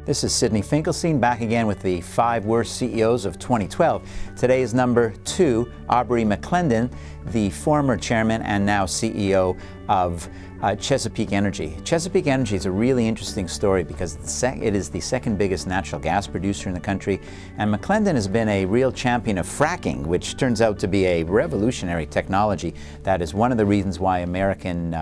This is Sidney Finkelstein back again with the 5 worst CEOs of 2012. Today is number 2, Aubrey McClendon, the former chairman and now CEO of Chesapeake Energy. Chesapeake Energy is a really interesting story because it is the second biggest natural gas producer in the country, and McClendon has been a real champion of fracking, which turns out to be a revolutionary technology that is one of the reasons why American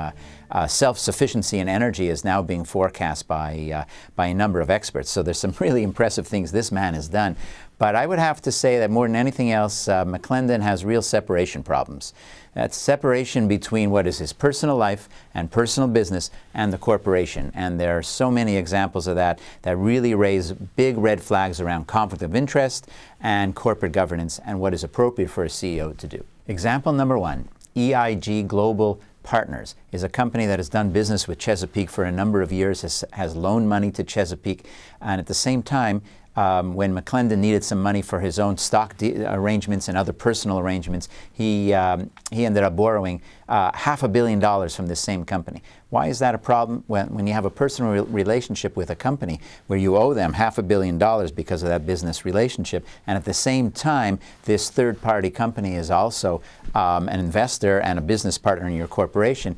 self-sufficiency in energy is now being forecast by a number of experts. So there's some really impressive things this man has done. But I would have to say that more than anything else, McClendon has real separation problems. That's separation between what is his personal life and personal business and the corporation. And there are so many examples of that that really raise big red flags around conflict of interest and corporate governance and what is appropriate for a CEO to do. Example number 1, EIG Global Partners is a company that has done business with Chesapeake for a number of years, has loaned money to Chesapeake, and at the same time, when McClendon needed some money for his own stock arrangements and other personal arrangements, he ended up borrowing $500 million from this same company. Why is that a problem? When you have a personal relationship with a company where you owe them $500 million because of that business relationship, and at the same time, this third-party company is also an investor and a business partner in your corporation,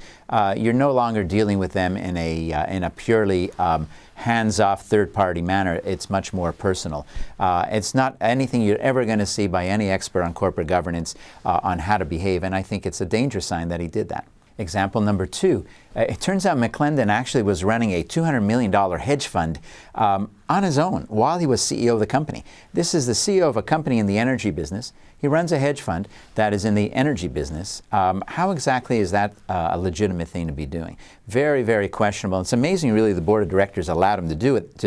you're no longer dealing with them in a purely hands-off third-party manner. It's much more personal. It's not anything you're ever going to see by any expert on corporate governance on how to behave, and I think it's a danger sign that he did that. Example number 2, it turns out McClendon actually was running a $200 million hedge fund on his own while he was CEO of the company. This is the CEO of a company in the energy business. He runs a hedge fund that is in the energy business. How exactly is that a legitimate thing to be doing? Very, very questionable. It's amazing, really, the board of directors allowed him to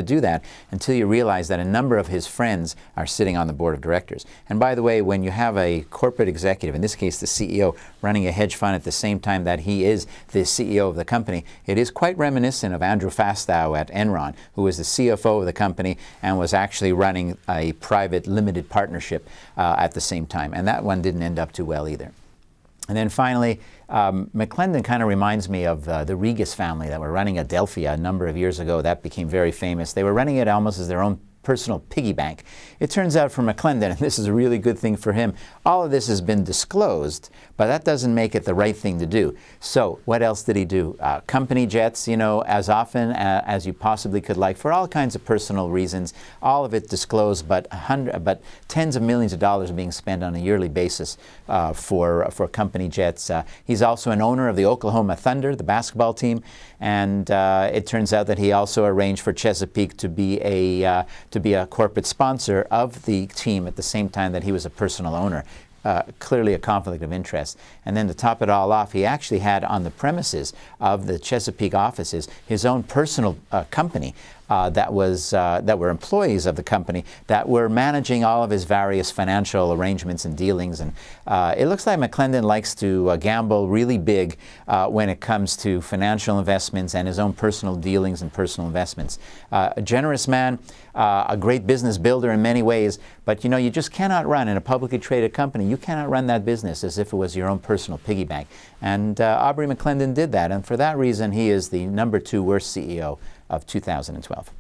do that until you realize that a number of his friends are sitting on the board of directors. And by the way, when you have a corporate executive, in this case the CEO, running a hedge fund at the same time that he is the CEO of the company, it is quite reminiscent of Andrew Fastow at Enron, who was the CFO of the company and was actually running a private limited partnership at the same time. And that one didn't end up too well either. And then finally, McClendon kind of reminds me of the Regis family that were running Adelphia a number of years ago. That became very famous. They were running it almost as their own personal piggy bank. It turns out for McClendon, and this is a really good thing for him, all of this has been disclosed, but that doesn't make it the right thing to do. So what else did he do? Company jets, you know, as often as you possibly could like, for all kinds of personal reasons, all of it disclosed, but tens of millions of dollars being spent on a yearly basis for company jets. He's also an owner of the Oklahoma Thunder, the basketball team, and it turns out that he also arranged for Chesapeake to be a corporate sponsor of the team at the same time that he was a personal owner. Clearly a conflict of interest. And then to top it all off, he actually had on the premises of the Chesapeake offices his own personal company that were employees of the company that were managing all of his various financial arrangements and dealings. And it looks like McClendon likes to gamble really big when it comes to financial investments and his own personal dealings and personal investments. A generous man, a great business builder in many ways, but you know, you just cannot run in a publicly traded company. You cannot run that business as if it was your own personal piggy bank. And Aubrey McClendon did that, and for that reason, he is the number 2 worst CEO of 2012.